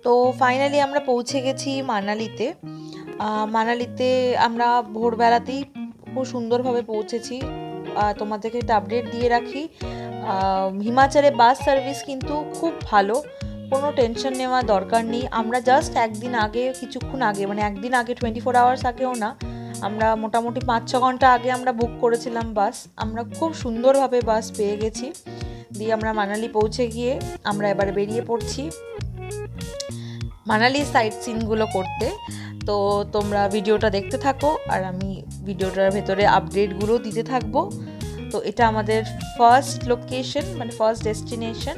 তো ফাইনালি আমরা পৌঁছে গেছি মানালিতে। মানালিতে আমরা ভোরবেলাতেই খুব সুন্দরভাবে পৌঁছেছি। তোমাদেরকে একটা আপডেট দিয়ে রাখি, হিমাচলে বাস সার্ভিস কিন্তু খুব ভালো, কোনো টেনশন নেওয়ার দরকার নেই। আমরা জাস্ট একদিন আগে, কিছুক্ষণ আগে, মানে একদিন আগে, 24 আওয়ার্স আগেও না, আমরা মোটামুটি 5-6 ঘন্টা আগে আমরা বুক করেছিলাম বাস। আমরা খুব সুন্দরভাবে বাস পেয়ে গেছি। দিয়ে আমরা মানালি পৌঁছে গিয়ে আমরা এবারে বেরিয়ে পড়ছি মানালি সাইট সিনগুলো করতে। তো তোমরা ভিডিওটা দেখতে থাকো আর আমি ভিডিওটার ভেতরে আপডেটগুলো দিতে থাকবো। তো এটা আমাদের ফার্স্ট লোকেশন, মানে ফার্স্ট ডেস্টিনেশন।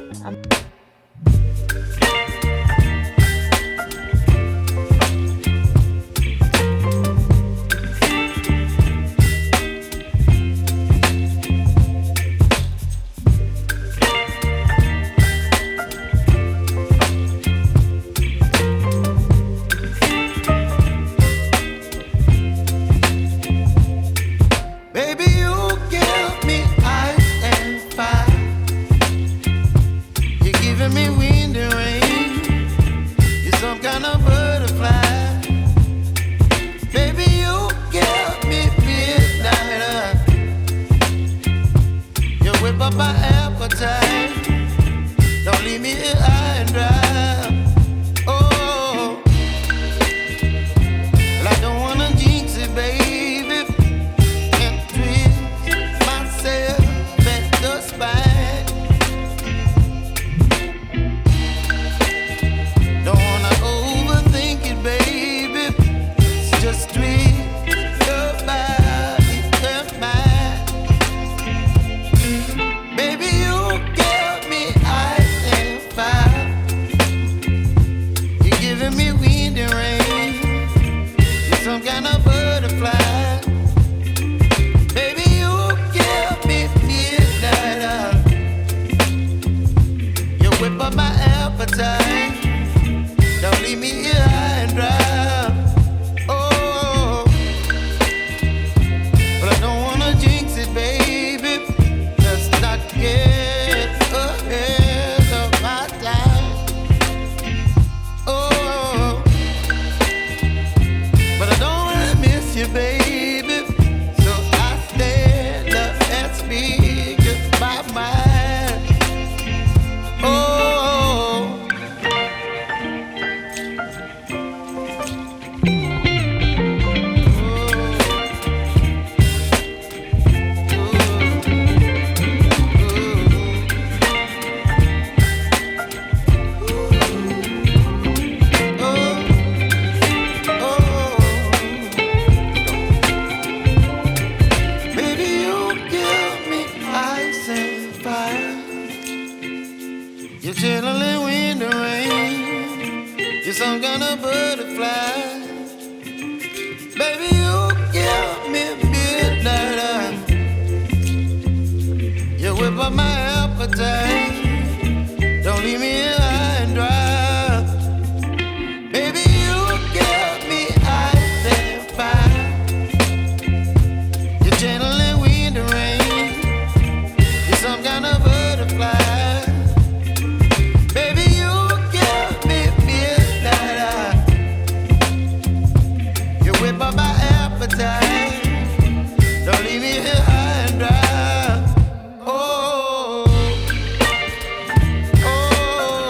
Oh,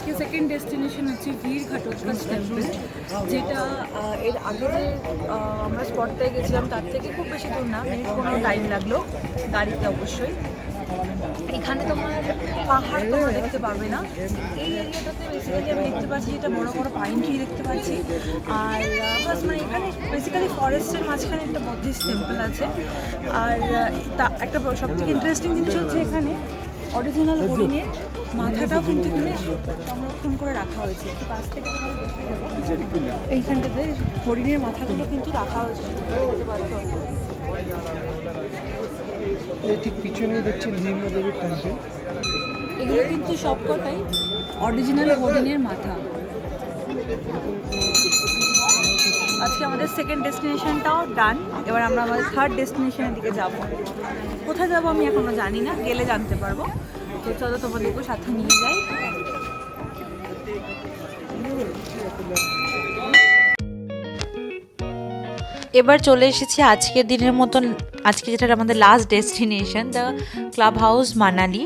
আজকে সেকেন্ড ডেস্টিনেশন হচ্ছে বীর ঘটোৎকচ টেম্পল, যেটা এর আগে যে আমরা স্পটটায় গেছিলাম তার থেকে খুব বেশি দূর না, মিনিট 15 টাইম লাগলো গাড়িতে অবশ্যই। এখানে তোমার পাহাড় তোমরা দেখতে পাবে না, এই এরিয়াটাতে বেসিক্যালি আমি দেখতে পাচ্ছি যেটা বড় বড় পাইন ট্রি দেখতে পাচ্ছি। আর প্লাস মানে এখানে বেসিক্যালি ফরেস্টের মাঝখানে একটা বুদ্ধিস্ট টেম্পল আছে। আর তা একটা সবথেকে ইন্টারেস্টিং জিনিস হচ্ছে এখানে অরিজিনাল হরিণের মাথাটাও কিন্তু এখানে সংরক্ষণ করে রাখা হয়েছে। একটু কাছ থেকে এইখানটাতে হরিণের মাথাগুলো কিন্তু রাখা হয়েছে, ঠিক পিছনে দেখছি ভীমা দেবীর টেম্পল। এগুলো কিন্তু সবকটাই অরিজিনাল হরিণের মাথা। আজকে আমাদের সেকেন্ড ডেস্টিনেশনটাও ডান। এবার আমরা আমাদের থার্ড ডেস্টিনেশনের দিকে যাব। কোথায় যাব আমি এখনো জানি না, গেলে জানতে পারবো। তো চলো তোমাদেরকে সাথে নিয়ে যাই। এবার চলে এসেছি আজকের দিনের মতন, আজকে যেটা আমাদের last destination, the club house Manali.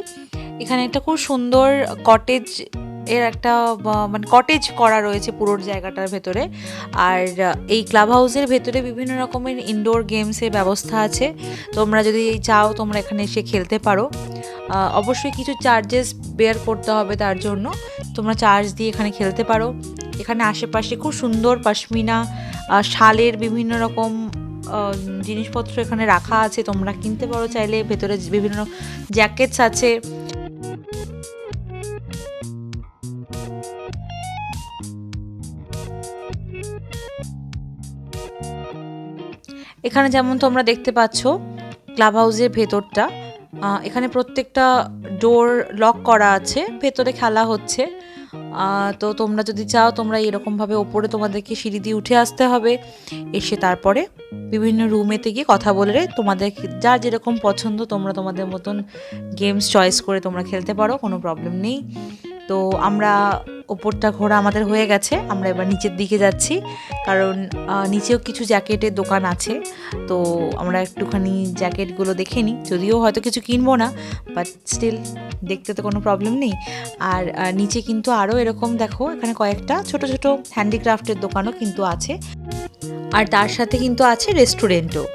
এখানে একটা খুব সুন্দর কটেজ এর একটা মানে কটেজ করা রয়েছে পুরো জায়গাটার ভেতরে। আর এই ক্লাব হাউসের ভেতরে বিভিন্ন রকমের ইনডোর গেমসের ব্যবস্থা আছে। তোমরা যদি চাও তোমরা এখানে এসে খেলতে পারো। অবশ্যই কিছু চার্জেস বেয়ার করতে হবে, তার জন্য তোমরা চার্জ দিয়ে এখানে খেলতে পারো। এখানে আশেপাশে খুব সুন্দর পশমিনা শালের বিভিন্ন রকম জিনিসপত্র এখানে রাখা আছে, তোমরা কিনতে পারো চাইলে। ভেতরে বিভিন্ন জ্যাকেটস আছে। এখানে যেমন তোমরা দেখতে পাচ্ছ ক্লাব হাউসের ভেতরটা, এখানে প্রত্যেকটা ডোর লক করা আছে, ভেতরে খেলা হচ্ছে। তো তোমরা যদি চাও তোমরা এরকমভাবে ওপরে তোমাদেরকে সিঁড়ি দিয়ে উঠে আসতে হবে, এসে তারপরে বিভিন্ন রুমেতে গিয়ে কথা বলে তোমাদের যার যেরকম পছন্দ তোমরা তোমাদের মতন গেমস চয়েস করে তোমরা খেলতে পারো, কোনো প্রবলেম নেই। তো আমরা ওপরটা ঘোরা আমাদের হয়ে গেছে, আমরা এবার নিচের দিকে যাচ্ছি, কারণ নিচেও কিছু জ্যাকেটের দোকান আছে। তো আমরা একটুখানি জ্যাকেটগুলো দেখে নিই, যদিও হয়তো কিছু কিনবো না, বাট স্টিল দেখতে তো কোনো প্রবলেম নেই। আর নিচে কিন্তু আরও এরকম দেখো, এখানে কয়েকটা ছোট ছোট হ্যান্ডিক্রাফটের দোকানও কিন্তু আছে, আর তার সাথে কিন্তু আছে রেস্টুরেন্টও।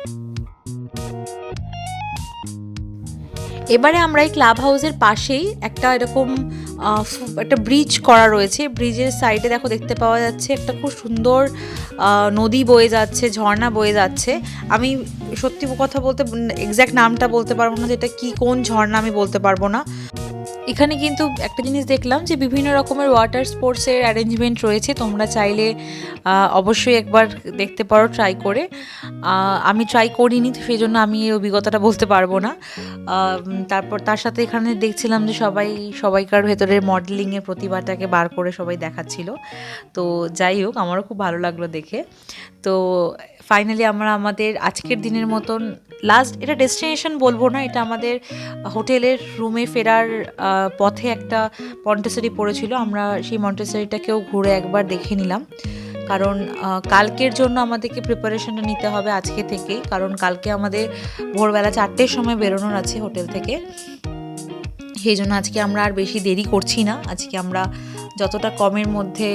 এবারে আমরা এই ক্লাব হাউসের পাশেই একটা এরকম একটা ব্রিজ করা রয়েছে। ব্রিজের সাইডে দেখো দেখতে পাওয়া যাচ্ছে একটা খুব সুন্দর নদী বয়ে যাচ্ছে, ঝর্ণা বয়ে যাচ্ছে। আমি সত্যি কথা বলতে এক্স্যাক্ট নামটা বলতে পারবো না, যেটা কি কোন ঝর্ণা আমি বলতে পারবো না। এখানে কিন্তু একটা জিনিস দেখলাম যে বিভিন্ন রকমের ওয়াটার স্পোর্টসের অ্যারেঞ্জমেন্ট রয়েছে, তোমরা চাইলে অবশ্যই একবার দেখতে পারো ট্রাই করে। আমি ট্রাই করিনি, তো সেই জন্য আমি এই অভিজ্ঞতাটা বলতে পারবো না। তারপর তার সাথে এখানে দেখছিলাম যে সবাইকার ভেতরের মডেলিংয়ের প্রতিভাটাকে বার করে সবাই দেখাচ্ছিল। তো যাই হোক, আমারও খুব ভালো লাগলো দেখে। তো ফাইনালি আমরা আমাদের আজকের দিনের মতন লাস্ট, এটা ডেস্টিনেশন বলবো না, এটা আমাদের হোটেলের রুমে ফেরার পথে একটা মন্টেসরি পড়েছিল, আমরা সেই মন্টেসরিটাকেও ঘুরে একবার দেখে নিলাম। কারণ কালকের জন্য আমাদেরকে প্রিপারেশনটা নিতে হবে আজকে থেকেই, কারণ কালকে আমাদের ভোরবেলা 4টের সময় বেরোনোর আছে হোটেল থেকে। সেই জন্য আজকে আমরা আর বেশি দেরি করছি না, আজকে আমরা যতটা কমের মধ্যে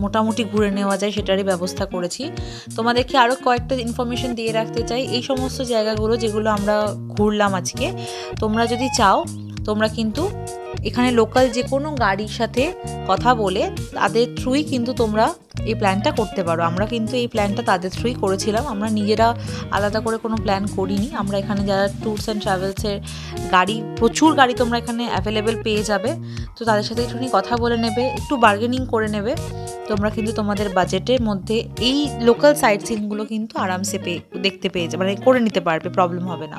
মোটামুটি ঘুরে নেওয়া যায় সেটারই ব্যবস্থা করেছি। তোমাদেরকে আরও কয়েকটা ইনফরমেশন দিয়ে রাখতে চাই, এই সমস্ত জায়গাগুলো যেগুলো আমরা ঘুরলাম আজকে, তোমরা যদি চাও তোমরা কিন্তু এখানে লোকাল যে কোনো গাড়ির সাথে কথা বলে তাদের থ্রুই কিন্তু তোমরা এই প্ল্যানটা করতে পারো। আমরা কিন্তু এই প্ল্যানটা তাদের থ্রুই করেছিলাম, আমরা নিজেরা আলাদা করে কোনো প্ল্যান করিনি। আমরা এখানে যারা ট্যুরস অ্যান্ড ট্রাভেলসের গাড়ি, প্রচুর গাড়ি তোমরা এখানে অ্যাভেলেবেল পেয়ে যাবে, তো তাদের সাথে একটুখানি কথা বলে নেবে, একটু বার্গেনিং করে নেবে, তোমরা কিন্তু তোমাদের বাজেটের মধ্যে এই লোকাল সাইট সিনগুলো কিন্তু আরামসে দেখতে পেয়ে যাবে, মানে করে নিতে পারবে, প্রবলেম হবে না।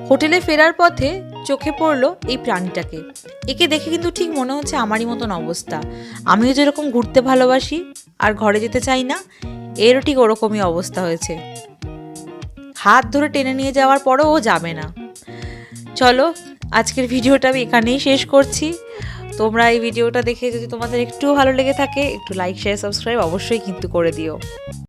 হোটেলে ফেরার পথে চোখে পড়লো এই প্রাণীটাকে, একে দেখে কিন্তু ঠিক মনে হচ্ছে আমারই মতন অবস্থা। আমিও যেরকম ঘুরতে ভালোবাসি আর ঘরে যেতে চাই না, এরও ঠিক ওরকমই অবস্থা হয়েছে। হাত ধরে টেনে নিয়ে যাওয়ার পরেও ও যাবে না। চলো আজকের ভিডিওটা আমি এখানেই শেষ করছি। তোমরা এই ভিডিওটা দেখে যদি তোমাদের একটু ভালো লেগে থাকে একটু লাইক শেয়ার সাবস্ক্রাইব অবশ্যই কিন্তু করে দিও।